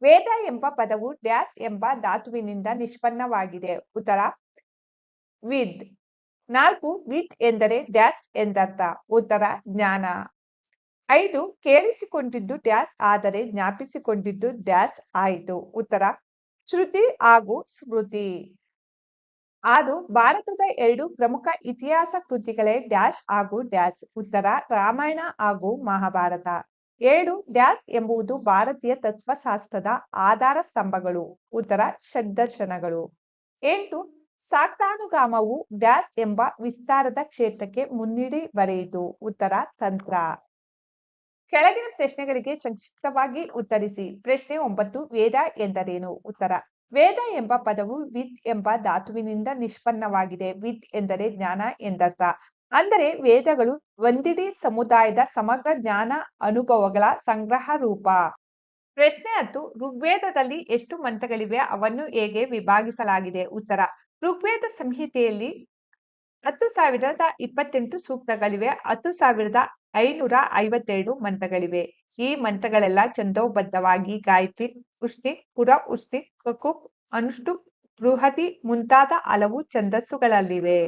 ವೇದ ಎಂಬ ಪದವು ಡ್ಯಾಶ್ ಎಂಬ ಧಾತುವಿನಿಂದ ನಿಷ್ಪನ್ನವಾಗಿದೆ. ಉತ್ತರ: ವಿದ್. 4. ವಿದ್ ಎಂದರೆ ಡ್ಯಾಶ್ ಎಂದರ್ಥ. ಉತ್ತರ: ಜ್ಞಾನ. 5. ಕೇಳಿಸಿಕೊಂಡಿದ್ದು ಡ್ಯಾಶ್ ಆದರೆ ಜ್ಞಾಪಿಸಿಕೊಂಡಿದ್ದು ಡ್ಯಾಶ್ ಆಯಿತು. ಉತ್ತರ: ಶ್ರುತಿ ಹಾಗೂ ಸ್ಮೃತಿ. 6. ಭಾರತದ 2 ಪ್ರಮುಖ ಇತಿಹಾಸ ಕೃತಿಗಳೇ ಡ್ಯಾಶ್ ಹಾಗೂ ಡ್ಯಾಶ್. ಉತ್ತರ: ರಾಮಾಯಣ ಹಾಗೂ ಮಹಾಭಾರತ. 7. ಡ್ಯಾಶ್ ಎಂಬುದು ಭಾರತೀಯ ತತ್ವಶಾಸ್ತ್ರದ ಆಧಾರ ಸ್ತಂಭಗಳು. ಉತ್ತರ: ಷಡ್ದರ್ಶನಗಳು. 8. ಶಾಕ್ತಾನುಗಾಮವು ಡ್ಯಾಶ್ ಎಂಬ ವಿಸ್ತಾರದ ಕ್ಷೇತ್ರಕ್ಕೆ ಮುನ್ನುಡಿ ಬರೆಯಿತು. ಉತ್ತರ: ತಂತ್ರ. ಕೆಳಗಿನ ಪ್ರಶ್ನೆಗಳಿಗೆ ಸಂಕ್ಷಿಪ್ತವಾಗಿ ಉತ್ತರಿಸಿ. ಪ್ರಶ್ನೆ 9. ವೇದ ಎಂದರೇನು? ಉತ್ತರ: ವೇದ ಎಂಬ ಪದವು ವಿದ್ ಎಂಬ ಧಾತುವಿನಿಂದ ನಿಷ್ಪನ್ನವಾಗಿದೆ. ವಿದ್ ಎಂದರೆ ಜ್ಞಾನ ಎಂದರ್ಥ. ಅಂದರೆ ವೇದಗಳು ಒಂದಿಡೀ ಸಮುದಾಯದ ಸಮಗ್ರ ಜ್ಞಾನ ಅನುಭವಗಳ ಸಂಗ್ರಹ ರೂಪ. ಪ್ರಶ್ನೆ 10. ಋಗ್ವೇದದಲ್ಲಿ ಎಷ್ಟು ಮಂತ್ರಗಳಿವೆ? ಅವನ್ನು ಹೇಗೆ ವಿಭಾಗಿಸಲಾಗಿದೆ? ಉತ್ತರ: ಋಗ್ವೇದ ಸಂಹಿತೆಯಲ್ಲಿ 10,028 ಸೂಕ್ತಗಳಿವೆ. 10,552 ಮಂತ್ರಗಳಿವೆ. ಈ ಮಂತ್ರಗಳೆಲ್ಲ ಛಂದೋಬದ್ಧವಾಗಿ ಗಾಯತ್ರಿ, ಉಷ್ಟಿಕ್, ಪುರ ಉಷ್ಟಿಕ್, ಕಕುಕ್, ಅನುಷ್ಟುಪ್, ಬೃಹತಿ ಮುಂತಾದ ಹಲವು ಛಂದಸ್ಸುಗಳಲ್ಲಿವೆ.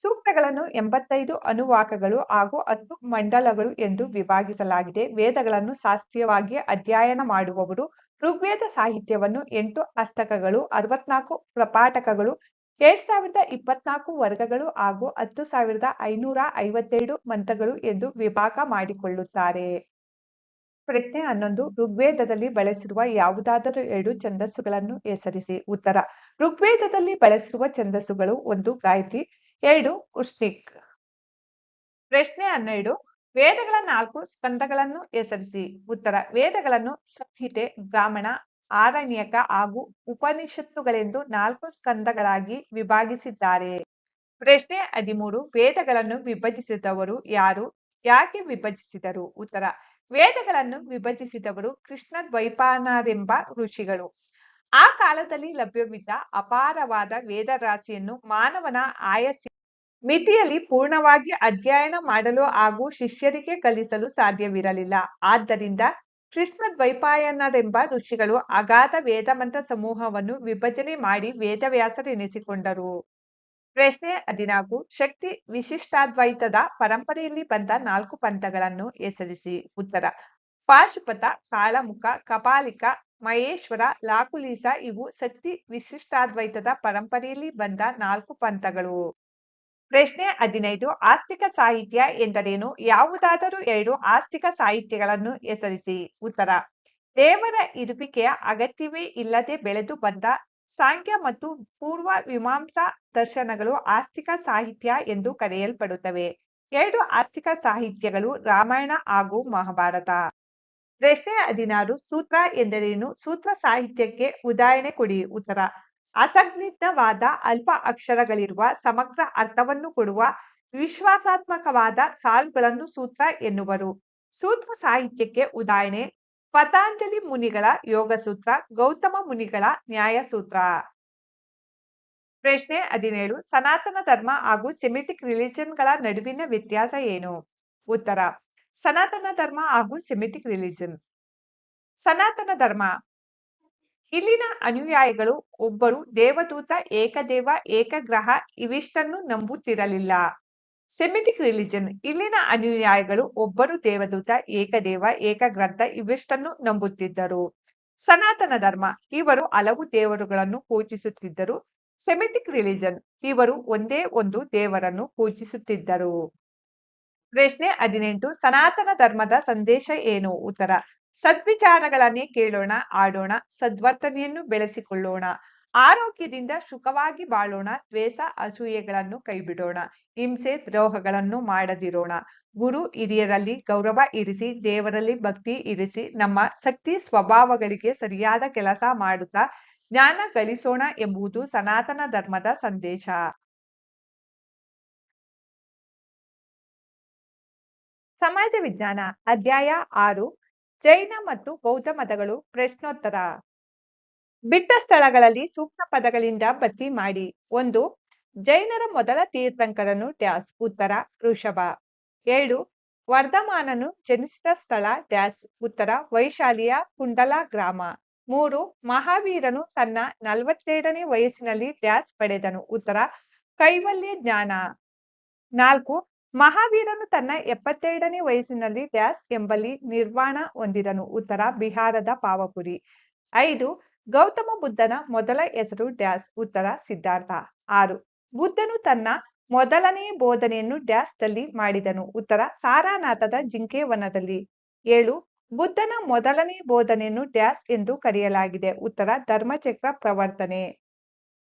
ಸೂಕ್ತಗಳನ್ನು 85 ಅನುವಾಕಗಳು ಹಾಗೂ 10 ಮಂಡಲಗಳು ಎಂದು ವಿಭಾಗಿಸಲಾಗಿದೆ. ವೇದಗಳನ್ನು ಶಾಸ್ತ್ರೀಯವಾಗಿ ಅಧ್ಯಯನ ಮಾಡುವವರು ಋಗ್ವೇದ ಸಾಹಿತ್ಯವನ್ನು 8 ಅಷ್ಟಕಗಳು, 64 ಪ್ರಪಾಠಕಗಳು, 2024 ವರ್ಗಗಳು ಹಾಗೂ 10,552 ಮಂತ್ರಗಳು ಎಂದು ವಿಭಾಗ ಮಾಡಿಕೊಳ್ಳುತ್ತಾರೆ. ಪ್ರಶ್ನೆ 11. ಋಗ್ವೇದದಲ್ಲಿ ಬಳಸಿರುವ ಯಾವುದಾದರೂ 2 ಛಂದಸ್ಸುಗಳನ್ನು ಹೆಸರಿಸಿ. ಉತ್ತರ: ಋಗ್ವೇದದಲ್ಲಿ ಬಳಸಿರುವ ಛಂದಸ್ಸುಗಳು 1. ಗಾಯತ್ರಿ, 2. ಉಷ್ಟಿಕ್. ಪ್ರಶ್ನೆ 12. ವೇದಗಳ 4 ಸ್ಕಂದಗಳನ್ನು ಹೆಸರಿಸಿ. ಉತ್ತರ: ವೇದಗಳನ್ನು ಸಂಹಿತೆ, ಬ್ರಾಹ್ಮಣ, ಆರಣ್ಯಕ ಹಾಗೂ ಉಪನಿಷತ್ತುಗಳೆಂದು 4 ಸ್ಕಂದಗಳಾಗಿ ವಿಭಾಗಿಸಿದ್ದಾರೆ. ಪ್ರಶ್ನೆ 13. ವೇದಗಳನ್ನು ವಿಭಜಿಸಿದವರು ಯಾರು? ಯಾಕೆ ವಿಭಜಿಸಿದರು? ಉತ್ತರ: ವೇದಗಳನ್ನು ವಿಭಜಿಸಿದವರು ಕೃಷ್ಣದ್ವೈಪಾಯನರೆಂಬ ಋಷಿಗಳು. ಆ ಕಾಲದಲ್ಲಿ ಲಭ್ಯವಿದ್ದ ಅಪಾರವಾದ ವೇದರಾಶಿಯನ್ನು ಮಾನವನ ಆಯಸ್ಸಿನ ಮಿತಿಯಲ್ಲಿ ಪೂರ್ಣವಾಗಿ ಅಧ್ಯಯನ ಮಾಡಲು ಹಾಗೂ ಶಿಷ್ಯರಿಗೆ ಕಲಿಸಲು ಸಾಧ್ಯವಿರಲಿಲ್ಲ. ಆದ್ದರಿಂದ ಕೃಷ್ಣದ್ವೈಪಾಯನರೆಂಬ ಋಷಿಗಳು ಅಗಾಧ ವೇದಮಂತ್ರ ಸಮೂಹವನ್ನು ವಿಭಜನೆ ಮಾಡಿ ವೇದವ್ಯಾಸರೆನಿಸಿಕೊಂಡರು. ಪ್ರಶ್ನೆ 14. ಶಕ್ತಿ ವಿಶಿಷ್ಟಾದ್ವೈತದ ಪರಂಪರೆಯಲ್ಲಿ ಬಂದ 4 ಪಂಥಗಳನ್ನು ಹೆಸರಿಸಿ. ಉತ್ತರ: ಪಾಶುಪತ, ಕಾಳಮುಖ, ಕಪಾಲಿಕ, ಮಹೇಶ್ವರ, ಲಾಕುಲಿಶ ಇವು ಶಕ್ತಿ ವಿಶಿಷ್ಟಾದ್ವೈತದ ಪರಂಪರೆಯಲ್ಲಿ ಬಂದ 4 ಪಂಥಗಳು. ಪ್ರಶ್ನೆ 15. ಆಸ್ತಿಕ ಸಾಹಿತ್ಯ ಎಂದರೇನು? ಯಾವುದಾದರೂ 2 ಆಸ್ತಿಕ ಸಾಹಿತ್ಯಗಳನ್ನು ಹೆಸರಿಸಿ. ಉತ್ತರ: ದೇವರ ಇರುವಿಕೆಯ ಅಗತ್ಯವೇ ಇಲ್ಲದೆ ಬೆಳೆದು ಬಂದ ಸಾಂಖ್ಯ ಮತ್ತು ಪೂರ್ವ ಮೀಮಾಂಸಾ ದರ್ಶನಗಳು ಆಸ್ತಿಕ ಸಾಹಿತ್ಯ ಎಂದು ಕರೆಯಲ್ಪಡುತ್ತವೆ. 2 ಆಸ್ತಿಕ ಸಾಹಿತ್ಯಗಳು ರಾಮಾಯಣ ಹಾಗೂ ಮಹಾಭಾರತ. ಪ್ರಶ್ನೆ 16. ಸೂತ್ರ ಎಂದರೇನು? ಸೂತ್ರ ಸಾಹಿತ್ಯಕ್ಕೆ ಉದಾಹರಣೆ ಕೊಡಿ. ಉತ್ತರ: ಅಸಂದಿಗ್ಧವಾದ ಅಲ್ಪ ಅಕ್ಷರಗಳಿರುವ ಸಮಗ್ರ ಅರ್ಥವನ್ನು ಕೊಡುವ ವಿಶ್ವಾಸಾತ್ಮಕವಾದ ಸಾಲುಗಳನ್ನು ಸೂತ್ರ ಎನ್ನುವರು. ಸೂತ್ರ ಸಾಹಿತ್ಯಕ್ಕೆ ಉದಾಹರಣೆ: ಪತಂಜಲಿ ಮುನಿಗಳ ಯೋಗಸೂತ್ರ, ಗೌತಮ ಮುನಿಗಳ ನ್ಯಾಯಸೂತ್ರ. ಪ್ರಶ್ನೆ 17 ಸನಾತನ ಧರ್ಮ ಹಾಗೂ ಸೆಮಿಟಿಕ್ ರಿಲಿಜನ್ಗಳ ನಡುವಿನ ವ್ಯತ್ಯಾಸ ಏನು? ಉತ್ತರ ಸನಾತನ ಧರ್ಮ ಹಾಗೂ ಸೆಮಿಟಿಕ್ ರಿಲಿಜನ್. ಸನಾತನ ಧರ್ಮ ಇಲ್ಲಿನ ಅನುಯಾಯಿಗಳು ಒಬ್ಬರು ದೇವದೂತ, ಏಕದೇವ, ಏಕಗ್ರಹ ಇವಿಷ್ಟನ್ನು ನಂಬುತ್ತಿರಲಿಲ್ಲ. ಸೆಮಿಟಿಕ್ ರಿಲಿಜನ್ ಇಲ್ಲಿನ ಅನುಯಾಯಿಗಳು ಒಬ್ಬರು ದೇವದೂತ, ಏಕದೇವ, ಏಕಗ್ರಂಥ ಇವಿಷ್ಟನ್ನು ನಂಬುತ್ತಿದ್ದರು. ಸನಾತನ ಧರ್ಮ ಇವರು ಹಲವು ದೇವರುಗಳನ್ನು ಪೂಜಿಸುತ್ತಿದ್ದರು. ಸೆಮಿಟಿಕ್ ರಿಲಿಜನ್ ಇವರು ಒಂದೇ ಒಂದು ದೇವರನ್ನು ಪೂಜಿಸುತ್ತಿದ್ದರು. ಪ್ರಶ್ನೆ 18 ಸನಾತನ ಧರ್ಮದ ಸಂದೇಶ ಏನು? ಉತ್ತರ ಸದ್ವಿಚಾರಗಳನ್ನೇ ಕೇಳೋಣ, ಆಡೋಣ, ಸದ್ವರ್ತನೆಯನ್ನು ಬೆಳೆಸಿಕೊಳ್ಳೋಣ, ಆರೋಗ್ಯದಿಂದ ಸುಖವಾಗಿ ಬಾಳೋಣ, ದ್ವೇಷ ಅಸೂಯೆಗಳನ್ನು ಕೈಬಿಡೋಣ, ಹಿಂಸೆ ದ್ರೋಹಗಳನ್ನು ಮಾಡದಿರೋಣ, ಗುರು ಹಿರಿಯರಲ್ಲಿ ಗೌರವ ಇರಿಸಿ, ದೇವರಲ್ಲಿ ಭಕ್ತಿ ಇರಿಸಿ, ನಮ್ಮ ಶಕ್ತಿ ಸ್ವಭಾವಗಳಿಗೆ ಸರಿಯಾದ ಕೆಲಸ ಮಾಡುತ್ತಾ ಜ್ಞಾನ ಗಳಿಸೋಣ ಎಂಬುದು ಸನಾತನ ಧರ್ಮದ ಸಂದೇಶ. ಸಮಾಜ ವಿಜ್ಞಾನ ಅಧ್ಯಾಯ 6 ಜೈನ ಮತ್ತು ಬೌದ್ಧ ಮತಗಳು ಪ್ರಶ್ನೋತ್ತರ. ಬಿಟ್ಟ ಸ್ಥಳಗಳಲ್ಲಿ ಸೂಕ್ತ ಪದಗಳಿಂದ ಭರ್ತಿ ಮಾಡಿ. 1. ಜೈನರ ಮೊದಲ ತೀರ್ಥಂಕರನು ಡ್ಯಾಸ್. ಉತ್ತರ ಋಷಭ. 2. ವರ್ಧಮಾನನು ಜನಿಸಿದ ಸ್ಥಳ ಡ್ಯಾಸ್. ಉತ್ತರ ವೈಶಾಲಿಯ ಕುಂಡಲ ಗ್ರಾಮ. 3. ಮಹಾವೀರನು ತನ್ನ 42ನೇ ವಯಸ್ಸಿನಲ್ಲಿ ಡ್ಯಾಸ್ ಪಡೆದನು. ಉತ್ತರ ಕೈವಲ್ಯ ಜ್ಞಾನ. 4. ಮಹಾವೀರನು ತನ್ನ 72ನೇ ವಯಸ್ಸಿನಲ್ಲಿ ಡ್ಯಾಸ್ ಎಂಬಲ್ಲಿ ನಿರ್ವಾಣ ಹೊಂದಿದನು. ಉತ್ತರ ಬಿಹಾರದ ಪಾವಪುರಿ. 5. ಗೌತಮ ಬುದ್ಧನ ಮೊದಲ ಹೆಸರು ಡ್ಯಾಸ್. ಉತ್ತರ ಸಿದ್ಧಾರ್ಥ. 6. ಬುದ್ಧನು ತನ್ನ ಮೊದಲನೇ ಬೋಧನೆಯನ್ನು ಡ್ಯಾಸ್ ದಲ್ಲಿ ಮಾಡಿದನು. ಉತ್ತರ ಸಾರಾನಾಥದ ಜಿಂಕೆವನದಲ್ಲಿ. 7. ಬುದ್ಧನ ಮೊದಲನೇ ಬೋಧನೆಯನ್ನು ಡ್ಯಾಸ್ ಎಂದು ಕರೆಯಲಾಗಿದೆ. ಉತ್ತರ ಧರ್ಮಚಕ್ರ ಪ್ರವರ್ತನೆ.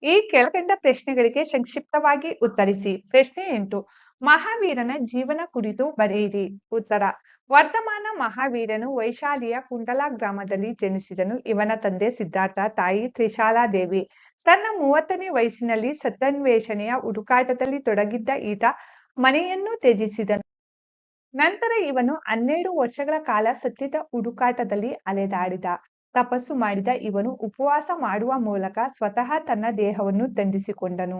ಈ ಕೆಳಕಂಡ ಪ್ರಶ್ನೆಗಳಿಗೆ ಸಂಕ್ಷಿಪ್ತವಾಗಿ ಉತ್ತರಿಸಿ. ಪ್ರಶ್ನೆ 8 ಮಹಾವೀರನ ಜೀವನ ಕುರಿತು ಬರೆಯಿರಿ. ಉತ್ತರ ವರ್ಧಮಾನ ಮಹಾವೀರನು ವೈಶಾಲಿಯ ಕುಂಡಲ ಗ್ರಾಮದಲ್ಲಿ ಜನಿಸಿದನು. ಇವನ ತಂದೆ ಸಿದ್ಧಾರ್ಥ, ತಾಯಿ ತ್ರಿಶಾಲಾದೇವಿ. ತನ್ನ 30ನೇ ವಯಸ್ಸಿನಲ್ಲಿ ಸತ್ಯಾನ್ವೇಷಣೆಯ ಹುಡುಕಾಟದಲ್ಲಿ ತೊಡಗಿದ್ದ ಈತ ಮನೆಯನ್ನು ತ್ಯಜಿಸಿದನು. ನಂತರ ಇವನು 12 ವರ್ಷಗಳ ಕಾಲ ಸತ್ಯದ ಹುಡುಕಾಟದಲ್ಲಿ ಅಲೆದಾಡಿದ. ತಪಸ್ಸು ಮಾಡಿದ ಇವನು ಉಪವಾಸ ಮಾಡುವ ಮೂಲಕ ಸ್ವತಃ ತನ್ನ ದೇಹವನ್ನು ದಂಡಿಸಿಕೊಂಡನು.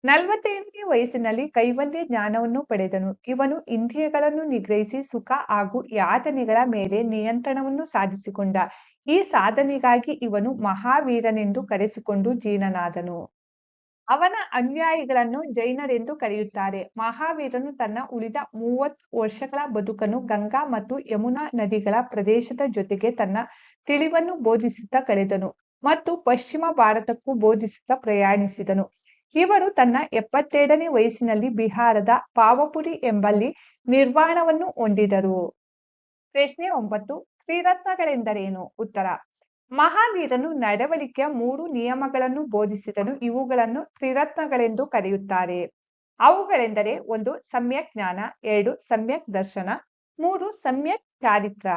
45ನೇ ವಯಸ್ಸಿನಲ್ಲಿ ಕೈವಲ್ಯ ಜ್ಞಾನವನ್ನು ಪಡೆದನು. ಇವನು ಇಂದ್ರಿಯಗಳನ್ನು ನಿಗ್ರಹಿಸಿ ಸುಖ ಹಾಗೂ ಯಾತನೆಗಳ ಮೇಲೆ ನಿಯಂತ್ರಣವನ್ನು ಸಾಧಿಸಿಕೊಂಡ. ಈ ಸಾಧನೆಗಾಗಿ ಇವನು ಮಹಾವೀರನೆಂದು ಕರೆಸಿಕೊಂಡು ಜೀರ್ಣನಾದನು. ಅವನ ಅನುಯಾಯಿಗಳನ್ನು ಜೈನರೆಂದು ಕರೆಯುತ್ತಾರೆ. ಮಹಾವೀರನು ತನ್ನ ಉಳಿದ 30 ವರ್ಷಗಳ ಬದುಕನ್ನು ಗಂಗಾ ಮತ್ತು ಯಮುನಾ ನದಿಗಳ ಪ್ರದೇಶದ ಜೊತೆಗೆ ತನ್ನ ತಿಳಿವನ್ನು ಬೋಧಿಸುತ್ತಾ ಕಳೆದನು ಮತ್ತು ಪಶ್ಚಿಮ ಭಾರತಕ್ಕೂ ಬೋಧಿಸುತ್ತಾ ಪ್ರಯಾಣಿಸಿದನು. ಇವರು ತನ್ನ 72ನೇ ವಯಸ್ಸಿನಲ್ಲಿ ಬಿಹಾರದ ಪಾವಪುರಿ ಎಂಬಲ್ಲಿ ನಿರ್ವಾಣವನ್ನು ಹೊಂದಿದರು. ಪ್ರಶ್ನೆ 9 ತ್ರಿರತ್ನಗಳೆಂದರೇನು? ಉತ್ತರ ಮಹಾವೀರನು ನಡವಳಿಕೆಯ 3 ನಿಯಮಗಳನ್ನು ಬೋಧಿಸಿದನು. ಇವುಗಳನ್ನು ತ್ರಿರತ್ನಗಳೆಂದು ಕರೆಯುತ್ತಾರೆ. ಅವುಗಳೆಂದರೆ 1 ಸಮ್ಯಕ್ ಜ್ಞಾನ, 2 ಸಮ್ಯಕ್ ದರ್ಶನ, 3 ಸಮ್ಯಕ್ ಚಾರಿತ್ರ.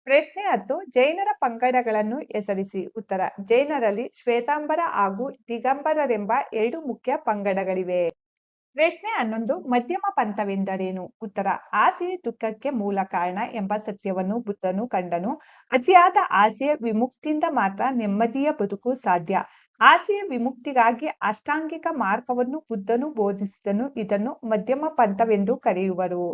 ಪ್ರಶ್ನೆ 10 ಜೈನರ ಪಂಗಡಗಳನ್ನು ಹೆಸರಿಸಿ. ಉತ್ತರ ಜೈನರಲ್ಲಿ ಶ್ವೇತಾಂಬರ ಹಾಗೂ ದಿಗಂಬರರೆಂಬ 2 ಮುಖ್ಯ ಪಂಗಡಗಳಿವೆ. ಪ್ರಶ್ನೆ 11 ಮಧ್ಯಮ ಪಂಥವೆಂದರೇನು? ಉತ್ತರ ಆಸೆಯೇ ದುಃಖಕ್ಕೆ ಮೂಲ ಕಾರಣ ಎಂಬ ಸತ್ಯವನ್ನು ಬುದ್ಧನು ಕಂಡನು. ಅತಿಯಾದ ಆಸೆಯ ವಿಮುಕ್ತಿಯಿಂದ ಮಾತ್ರ ನೆಮ್ಮದಿಯ ಬದುಕು ಸಾಧ್ಯ. ಆಸೆಯ ವಿಮುಕ್ತಿಗಾಗಿ ಅಷ್ಟಾಂಗಿಕ ಮಾರ್ಗವನ್ನು ಬುದ್ಧನು ಬೋಧಿಸಿದನು. ಇದನ್ನು ಮಧ್ಯಮ ಪಂಥವೆಂದು ಕರೆಯುವರು.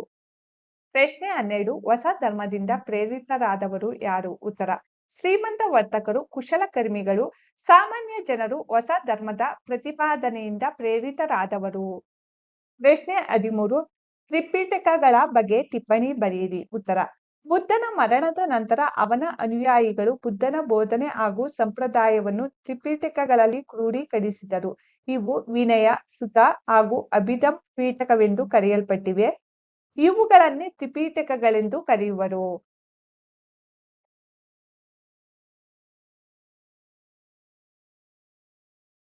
ಪ್ರಶ್ನೆ 12 ಹೊಸ ಧರ್ಮದಿಂದ ಪ್ರೇರಿತರಾದವರು ಯಾರು? ಉತ್ತರ ಶ್ರೀಮಂತ ವರ್ತಕರು, ಕುಶಲಕರ್ಮಿಗಳು, ಸಾಮಾನ್ಯ ಜನರು ಹೊಸ ಧರ್ಮದ ಪ್ರತಿಪಾದನೆಯಿಂದ ಪ್ರೇರಿತರಾದವರು. ಪ್ರಶ್ನೆ 13 ತ್ರಿಪಿಟಕಗಳ ಬಗ್ಗೆ ಟಿಪ್ಪಣಿ ಬರೆಯಿರಿ. ಉತ್ತರ ಬುದ್ಧನ ಮರಣದ ನಂತರ ಅವನ ಅನುಯಾಯಿಗಳು ಬುದ್ಧನ ಬೋಧನೆ ಹಾಗೂ ಸಂಪ್ರದಾಯವನ್ನು ತ್ರಿಪಿಟಕಗಳಲ್ಲಿ ಕ್ರೋಢೀಕರಿಸಿದರು. ಇವು ವಿನಯ, ಸುತ ಹಾಗೂ ಅಭಿಧಮ್ ಪೀಠಕವೆಂದು ಕರೆಯಲ್ಪಟ್ಟಿವೆ. ಇವುಗಳನ್ನೇ ತ್ರಿಪಿಟಕಗಳೆಂದು ಕರೆಯುವರು.